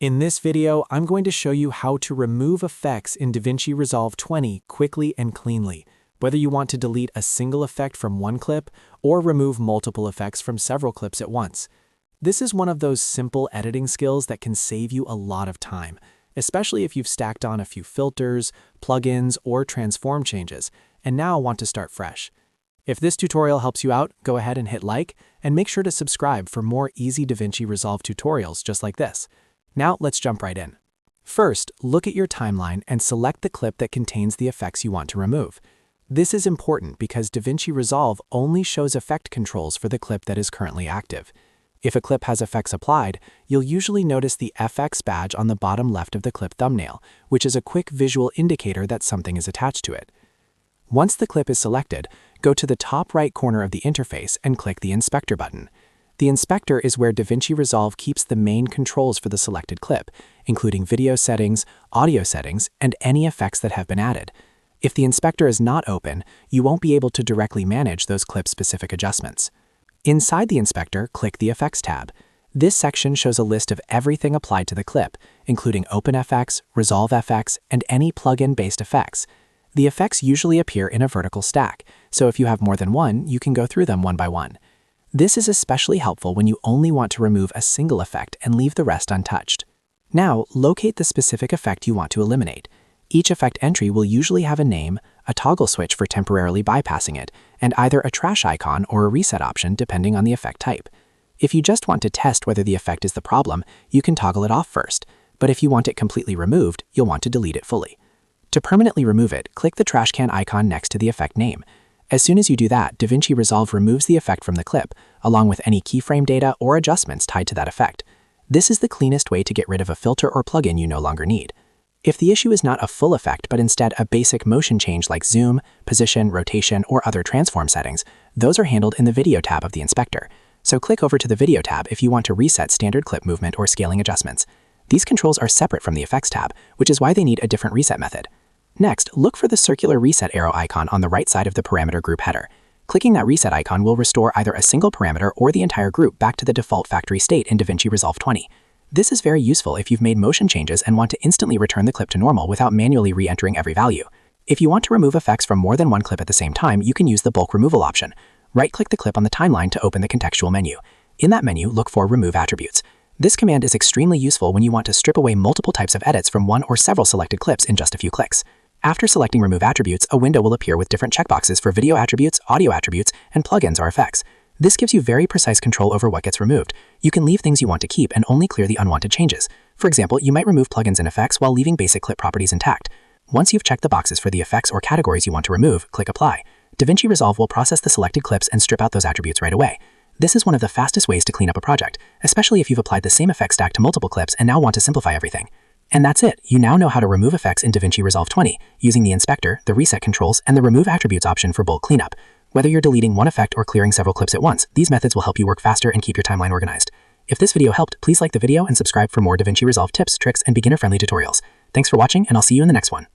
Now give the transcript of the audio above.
In this video, I'm going to show you how to remove effects in DaVinci Resolve 20 quickly and cleanly, whether you want to delete a single effect from one clip or remove multiple effects from several clips at once. This is one of those simple editing skills that can save you a lot of time, especially if you've stacked on a few filters, plugins, or transform changes, and now want to start fresh. If this tutorial helps you out, go ahead and hit like, and make sure to subscribe for more easy DaVinci Resolve tutorials just like this. Now let's jump right in. First, look at your timeline and select the clip that contains the effects you want to remove. This is important because DaVinci Resolve only shows effect controls for the clip that is currently active. If a clip has effects applied, you'll usually notice the FX badge on the bottom left of the clip thumbnail, which is a quick visual indicator that something is attached to it. Once the clip is selected, go to the top right corner of the interface and click the Inspector button. The inspector is where DaVinci Resolve keeps the main controls for the selected clip, including video settings, audio settings, and any effects that have been added. If the inspector is not open, you won't be able to directly manage those clip-specific adjustments. Inside the inspector, click the Effects tab. This section shows a list of everything applied to the clip, including OpenFX, ResolveFX, and any plugin-based effects. The effects usually appear in a vertical stack, so if you have more than one, you can go through them one by one. This is especially helpful when you only want to remove a single effect and leave the rest untouched. Now, locate the specific effect you want to eliminate. Each effect entry will usually have a name, a toggle switch for temporarily bypassing it, and either a trash icon or a reset option depending on the effect type. If you just want to test whether the effect is the problem, you can toggle it off first, but if you want it completely removed, you'll want to delete it fully. To permanently remove it, click the trash can icon next to the effect name. As soon as you do that, DaVinci Resolve removes the effect from the clip, along with any keyframe data or adjustments tied to that effect. This is the cleanest way to get rid of a filter or plugin you no longer need. If the issue is not a full effect but instead a basic motion change like zoom, position, rotation, or other transform settings, those are handled in the Video tab of the inspector. So click over to the Video tab if you want to reset standard clip movement or scaling adjustments. These controls are separate from the Effects tab, which is why they need a different reset method. Next, look for the circular reset arrow icon on the right side of the parameter group header. Clicking that reset icon will restore either a single parameter or the entire group back to the default factory state in DaVinci Resolve 20. This is very useful if you've made motion changes and want to instantly return the clip to normal without manually re-entering every value. If you want to remove effects from more than one clip at the same time, you can use the bulk removal option. Right-click the clip on the timeline to open the contextual menu. In that menu, look for Remove Attributes. This command is extremely useful when you want to strip away multiple types of edits from one or several selected clips in just a few clicks. After selecting Remove Attributes, a window will appear with different checkboxes for video attributes, audio attributes, and plugins or effects. This gives you very precise control over what gets removed. You can leave things you want to keep and only clear the unwanted changes. For example, you might remove plugins and effects while leaving basic clip properties intact. Once you've checked the boxes for the effects or categories you want to remove, click Apply. DaVinci Resolve will process the selected clips and strip out those attributes right away. This is one of the fastest ways to clean up a project, especially if you've applied the same effect stack to multiple clips and now want to simplify everything. And that's it. You now know how to remove effects in DaVinci Resolve 20 using the inspector, the reset controls, and the remove attributes option for bulk cleanup. Whether you're deleting one effect or clearing several clips at once, these methods will help you work faster and keep your timeline organized. If this video helped, please like the video and subscribe for more DaVinci Resolve tips, tricks, and beginner-friendly tutorials. Thanks for watching, and I'll see you in the next one.